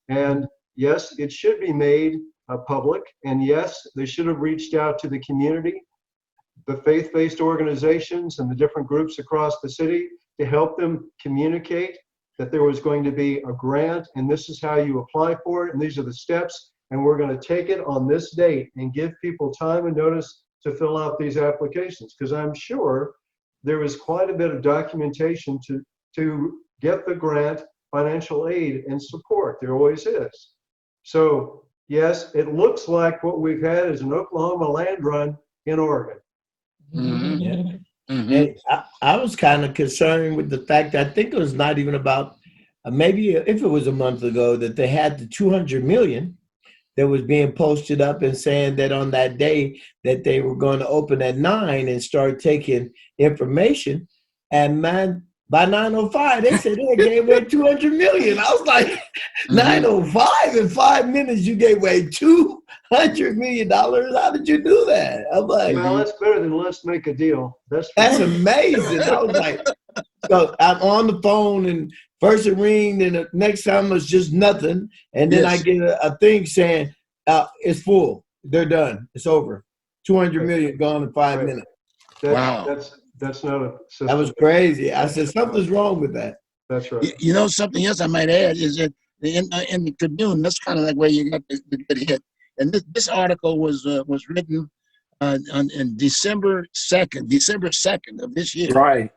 And yes, it should be made public. And yes, they should have reached out to the community, the faith-based organizations and the different groups across the city to help them communicate that there was going to be a grant and this is how you apply for it and these are the steps and we're going to take it on this date and give people time and notice to fill out these applications, because I'm sure there was quite a bit of documentation to get the grant, financial aid and support. There always is. So yes, it looks like what we've had is an Oklahoma land run in Oregon. Mm-hmm. Yeah. Mm-hmm. And I was kind of concerned with the fact that I think it was not even about, maybe if it was a month ago, that they had the 200 million that was being posted up and saying that on that day that they were going to open at 9 and start taking information. And man, by 9:05, they said they gave away 200 million. I was like, 9:05 in 5 minutes, you gave away $200 million. How did you do that? I'm like, well, that's better than let's make a deal. That's amazing. I was like, so I'm on the phone and first it ringed and the next time it was just nothing. And then I get a thing saying, it's full. They're done. It's over. 200 million gone in 5 minutes. Wow. That's not a system. That was crazy. I said, something's wrong with that. That's right. You know, something else I might add is that in the Tribune, that's kind of like where you got the good hit. And this article was written on December 2nd of this year. Right.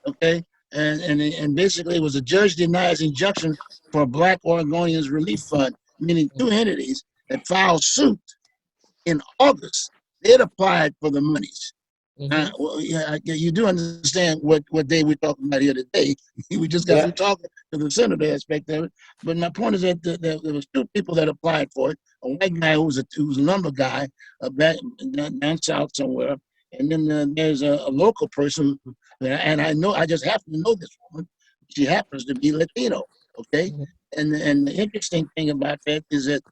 Okay. And basically it was a judge denies injunction for Black Oregonians Relief Fund, meaning two entities that filed suit in August. They had applied for the monies. Well, you do understand what day we're talking about here today. We just got through talking to the senator aspect of it. But my point is that there was two people that applied for it. A white guy who was a lumber guy back down south somewhere. And then there's a local person, and I just happen to know this woman. She happens to be Latino, okay? And the interesting thing about that is that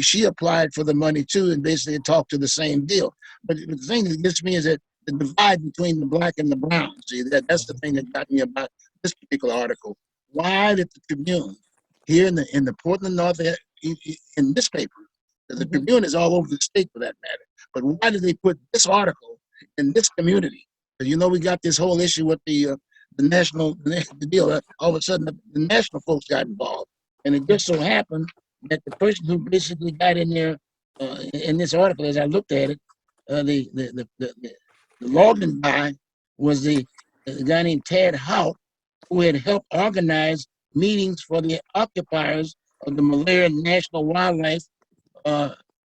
she applied for the money too and basically talked to the same deal. But the thing that gets me is that the divide between the black and the brown. See, that's the thing that got me about this particular article. Why did the Tribune here in the Portland North in this paper, the Tribune is all over the state for that matter, but why did they put this article in this community? Because we got this whole issue with the national deal. All of a sudden, the national folks got involved, and it just so happened that the person who basically got in there in this article, as I looked at it, the Logan guy was the guy named Ted Hout, who had helped organize meetings for the occupiers of the Malaria National Wildlife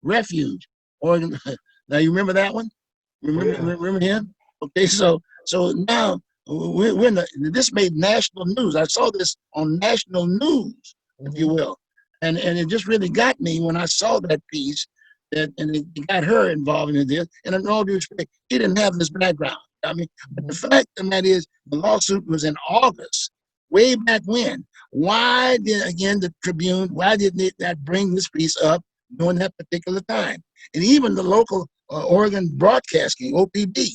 Refuge. Now you remember that one? Remember him? Okay, so now we're in this made national news. I saw this on national news, if you will, and it just really got me when I saw that piece. And it got her involved in this. And in all due respect, she didn't have this background. I mean, but the fact of that is, the lawsuit was in August, way back when. Why did, again, the Tribune, why didn't it that bring this piece up during that particular time? And even the local Oregon Broadcasting, OPB,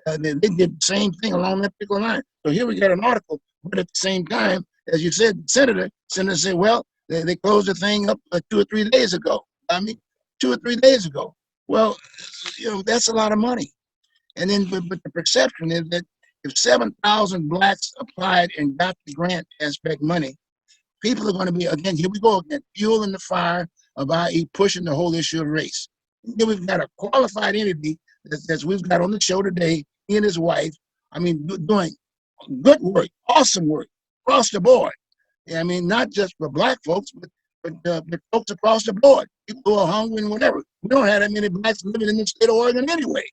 they did the same thing along that particular line. So here we got an article, but at the same time, as you said, the senator said, well, they closed the thing up 2 or 3 days ago. 2 or 3 days ago. Well, that's a lot of money. And then, but the perception is that if 7,000 blacks applied and got the grant aspect money, people are going to be, again, here we go again, fuel in the fire about pushing the whole issue of race. And then we've got a qualified entity that we've got on the show today, he and his wife, doing good work, awesome work, across the board. I mean, not just for black folks, but folks across the board, people who are hungry and whatever. We don't have that many blacks living in the state of Oregon anyway.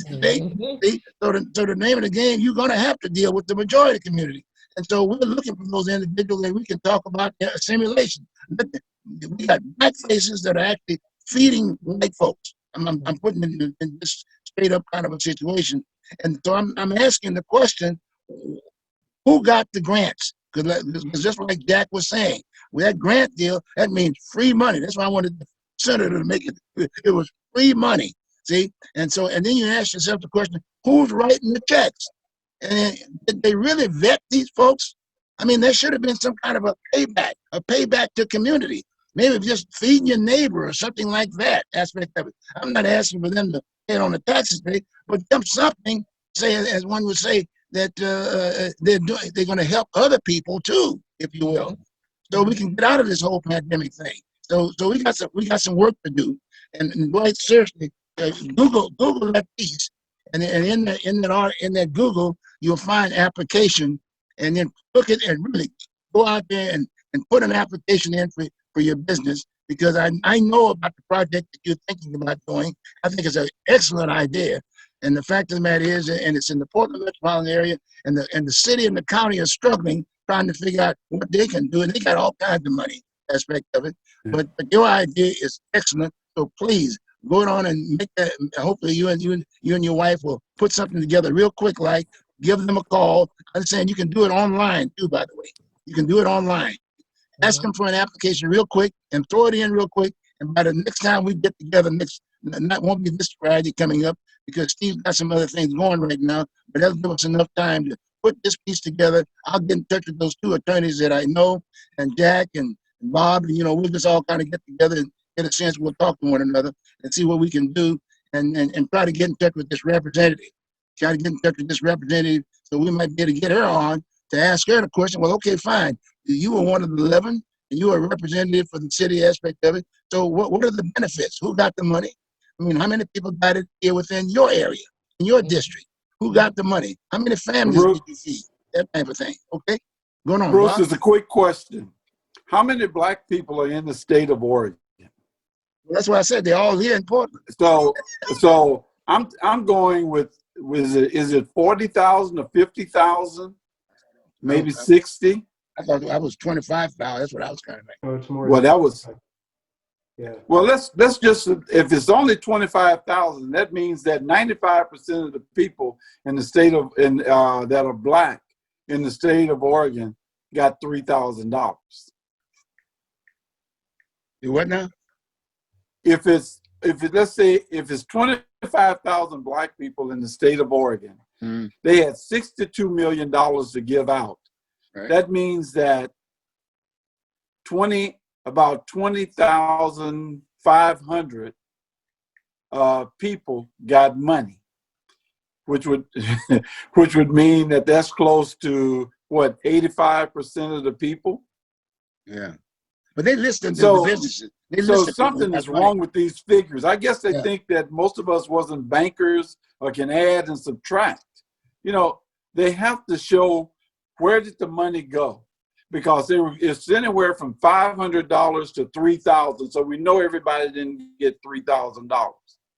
So the name of the game, you're going to have to deal with the majority community. And so we're looking for those individuals that we can talk about assimilation. We got black faces that are actually feeding white folks. I'm putting it in this straight up kind of a situation. And so I'm asking the question, who got the grants? Because just like Jack was saying, with that grant deal, that means free money. That's why I wanted the senator to make it. It was free money. See, and then you ask yourself the question: who's writing the checks? And did they really vet these folks? I mean, there should have been some kind of a payback to community. Maybe just feeding your neighbor or something like that aspect of it. I'm not asking for them to pay it on the taxes, but them something. Say, as one would say, that they're going to help other people too, if you will, so we can get out of this whole pandemic thing. So we got some work to do. And Dwight, seriously, Google that piece, and in that Google you'll find application, and then look at and really go out there and put an application in for your business, because I know about the project that you're thinking about doing. I think it's an excellent idea. And the fact of the matter is, and it's in the Portland metropolitan area, and the city and the county are struggling, trying to figure out what they can do, and they got all kinds of money aspect of it. But your idea is excellent. So please go on and make that. Hopefully you and your wife will put something together real quick. Like give them a call. I'm saying you can do it online too. By the way, you can do it online. Ask them for an application real quick and throw it in real quick. And by the next time we get together, won't be this Friday coming up, because Steve's got some other things going right now, but that'll give us enough time to put this piece together. I'll get in touch with those 2 attorneys that I know, and Jack and Bob, and, we'll just all kind of get together and get a chance. We'll talk to one another and see what we can do, and try to get in touch with this representative. So we might be able to get her on to ask her the question. Well, okay, fine. You were one of the 11, and you were a representative for the city aspect of it. So what are the benefits? Who got the money? I mean, how many people got it here within your area, in your district? Who got the money? How many families did you feed? That type of thing. Okay? Going on. Bruce, Bob? is a quick question. How many black people are in the state of Oregon? Well, that's why I said they're all here in Portland. So I'm going with is it 40,000 or 50,000? Maybe 60? I thought I was 25,000. That's what I was kind of like. Oh, it's more. Well, that was. Yeah. Well, let's just, if it's only 25,000, that means that 95% of the people in the state of that are Black in the state of Oregon got $3,000. Do what now? Let's say if it's 25,000 Black people in the state of Oregon, they had $62 million to give out. Right. That means that about 20,500 people got money, which would mean that that's close to what, 85% of the people. Yeah, but they listed So- the businesses. They So listed something people is that got wrong with these figures. I guess they Yeah. think that most of us wasn't bankers or can add and subtract. You know, they have to show where did the money go, because it's anywhere from $500 to $3,000. So we know everybody didn't get $3,000.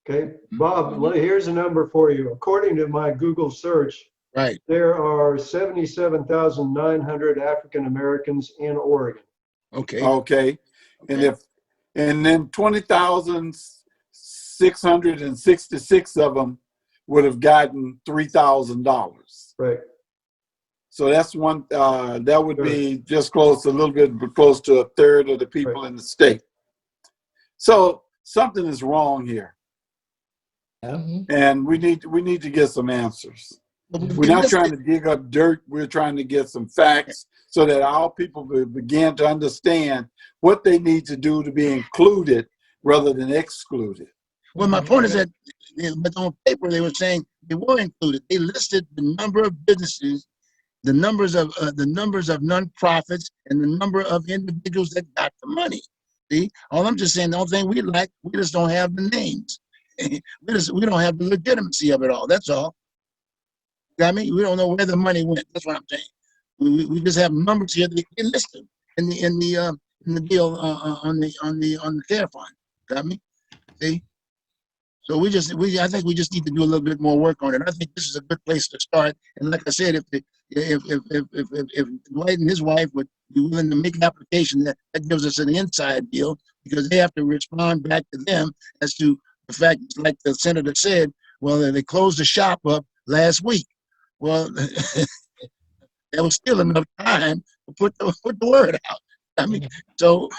Okay, Bob, here's a number for you. According to my Google search, Right. there are 77,900 African Americans in Oregon. Okay. Okay, and then 20,666 of them would have gotten $3,000. Right. So that's one. That would be just close, a little bit close to a third of the people in the state. So something is wrong here, and we need to get some answers. We're not trying to dig up dirt. We're trying to get some facts so that our people will begin to understand what they need to do to be included rather than excluded. Well, my point is that, but on paper they were saying they were included. They listed the number of businesses, the numbers of nonprofits, and the number of individuals that got the money. See, all I'm just saying, the only thing we just don't have the names. we don't have the legitimacy of it all. That's all. I mean, we don't know where the money went. That's what I'm saying. We just have numbers here that they listed in the deal on the care fund. Got me? See? So I think we just need to do a little bit more work on it. I think this is a good place to start. And like I said, if Dwight and his wife would be willing to make an application, that gives us an inside deal, because they have to respond back to them as to the fact, like the senator said, well, they closed the shop up last week. Well, there was still enough time to put the word out. I mean, so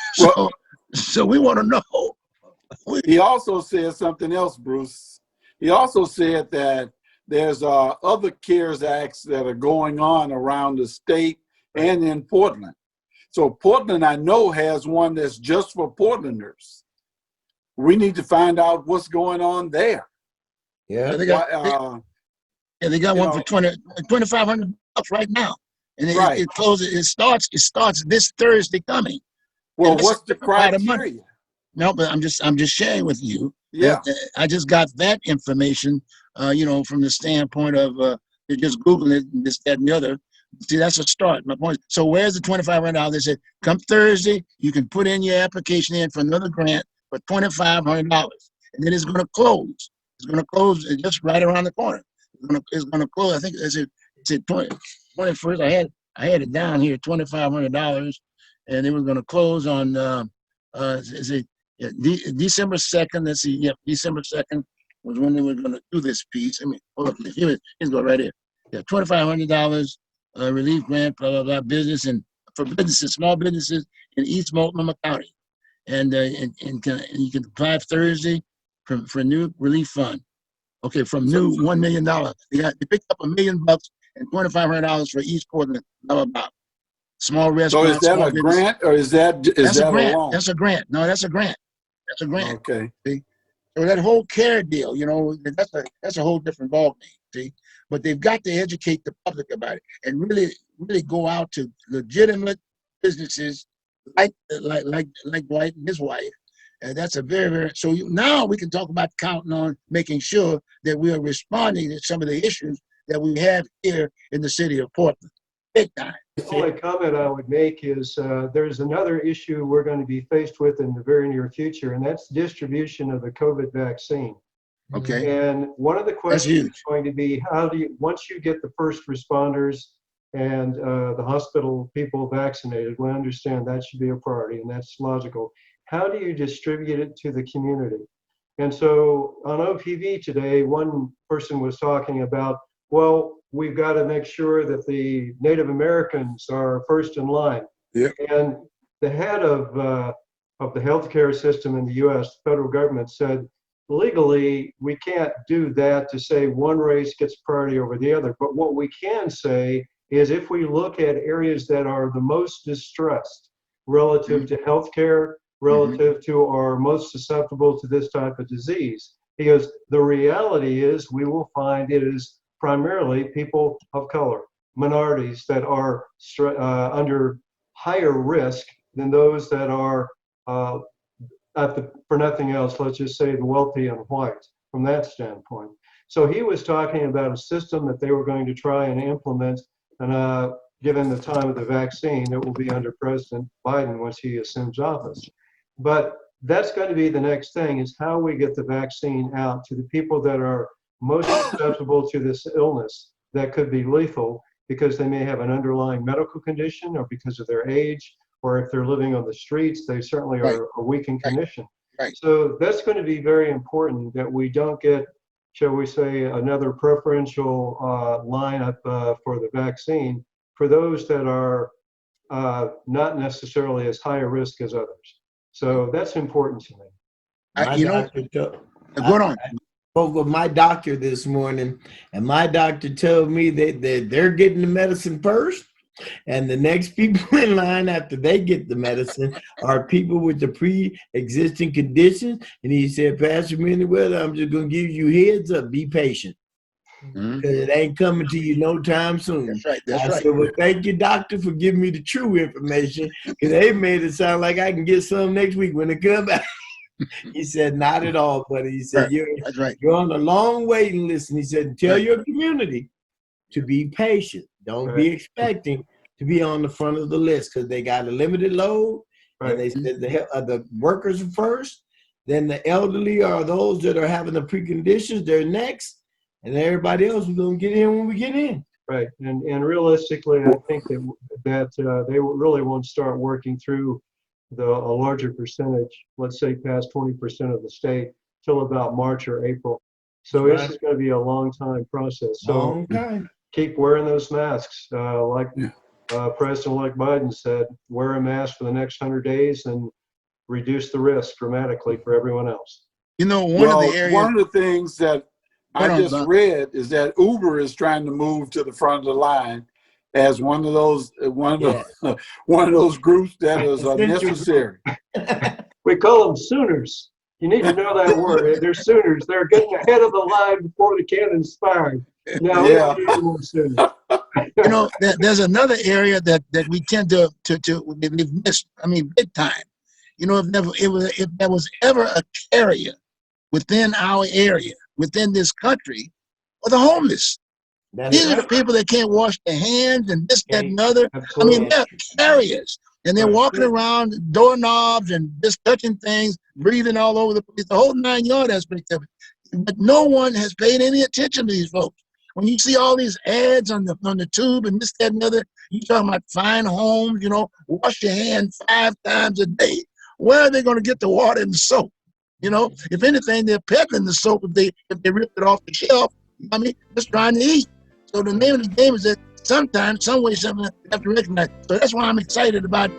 we want to know. He also said something else, Bruce. He also said that there's other CARES Acts that are going on around the state and in Portland. So Portland, I know, has one that's just for Portlanders. We need to find out what's going on there. Yeah. They got one for $2,500 right now, and it closes. It starts this Thursday coming. Well, what's the criteria? No, but I'm just sharing with you. Yeah. I just got that information, from the standpoint of just Googling it, this, that, and the other. See, that's a start. My point. So where's the $2,500? They said, come Thursday, you can put in your application in for another grant for $2,500, and then it's going to close. It's going to close just right around the corner. It's going to close. I think it said 21st. I had it down here, $2,500, and it was going to close on December 2nd. Let's see. Yep, December 2nd was when they were going to do this piece. I mean, hold up. Here's go right here. Yeah, $2,500 relief grant, blah blah blah. Business and for businesses, small businesses in East Multnomah County, and you can apply Thursday for new relief fund. Okay, from new $1 million. They picked up $1 million and $2,500 for East Portland. Blah blah blah. Small restaurants. So is that a grant or is that a grant? a loan? That's a grant. No, that's a grant. That's a grant. Okay. See? So that whole care deal, that's a whole different ballgame. See, but they've got to educate the public about it and really go out to legitimate businesses like Dwight and his wife. And that's a very, very, so now we can talk about counting on making sure that we are responding to some of the issues that we have here in the city of Portland. Big time. The only comment I would make is there's another issue we're going to be faced with in the very near future, and that's distribution of the COVID vaccine. Okay. And one of the That's questions is huge. going to be, how do you, once you get the first responders and the hospital people vaccinated, we understand that should be a priority, and that's logical. How do you distribute it to the community? And so on OPV today, one person was talking about, well, we've got to make sure that the Native Americans are first in line. Yeah. And the head of the healthcare system in the U.S., the federal government, said, legally, we can't do that to say one race gets priority over the other. But what we can say is if we look at areas that are the most distressed relative to healthcare, relative to are most susceptible to this type of disease, he goes, the reality is we will find it is primarily people of color, minorities that are under higher risk than those that are, for nothing else, let's just say the wealthy and white from that standpoint. So he was talking about a system that they were going to try and implement, and given the time of the vaccine, it will be under President Biden once he assumes office. But that's going to be the next thing, is how we get the vaccine out to the people that are most susceptible to this illness that could be lethal because they may have an underlying medical condition or because of their age, or if they're living on the streets, they certainly are a weakened condition. Right. So that's going to be very important that we don't get, shall we say, another preferential lineup for the vaccine for those that are not necessarily as high a risk as others. So that's important to me. You know, go on. Spoke with my doctor this morning, and my doctor told me that they're getting the medicine first, and the next people in line after they get the medicine are people with the pre-existing conditions. And he said, Pastor Minnieweather, I'm just going to give you heads up, be patient. Because it ain't coming to you no time soon. That's right. That's I right. said, well, thank you, doctor, for giving me the true information, because they made it sound like I can get some next week when it comes back. He said, not at all, buddy. He said, That's right. You're on a long waiting list. And he said, tell your community to be patient. Don't be expecting to be on the front of the list, because they got a limited load. And they said the workers are first, then the elderly are those that are having the preconditions, they're next, and everybody else is going to get in when we get in. Right. And realistically, I think that they really won't start working through a larger percentage, let's say past 20% of the state, till about March or April. So this is going to be a long time process. So keep wearing those masks. Like President-elect Biden said, wear a mask for the next 100 days and reduce the risk dramatically for everyone else. You know, one of the things that I just read is that Uber is trying to move to the front of the line as one of those groups that is necessary. We call them Sooners. You need to know that word. They're Sooners. They're getting ahead of the line before the cannon's fired. Now, you know, there's another area that we tend to we've missed. I mean, big time. You know, if there was ever a carrier within our area, within this country, are the homeless. These are the people that can't wash their hands and this, that, and other. Absolutely. I mean, they're carriers, and they're walking around doorknobs and just touching things, breathing all over the place, the whole 9 yard aspect of it. But no one has paid any attention to these folks. When you see all these ads on the tube and this, that, and other, you talking about fine homes, you know, wash your hands 5 times a day. Where are they going to get the water and the soap? You know, if anything, they're peddling the soap if they rip it off the shelf. I mean, just trying to eat. So the name of the game is that sometimes, some way, something you have to recognize. So that's why I'm excited about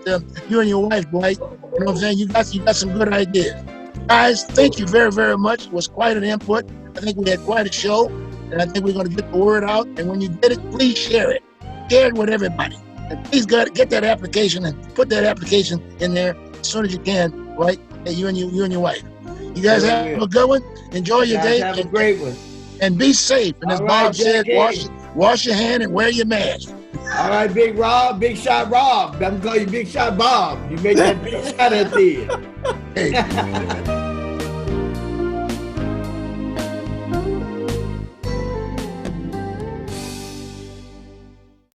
you and your wife, Dwight. You know what I'm saying? You got some good ideas. Guys, thank you very, very much. It was quite an input. I think we had quite a show, and I think we're going to get the word out. And when you get it, please share it. Share it with everybody. And please get that application and put that application in there as soon as you can, right? You and your wife. You guys have a good one. Enjoy your day. Have a great one. And be safe. And as Bob said, wash your hand and wear your mask. All right, Big Rob, Big Shot Rob. I'm going to call you Big Shot Bob. You make that big shot at the end. Hey.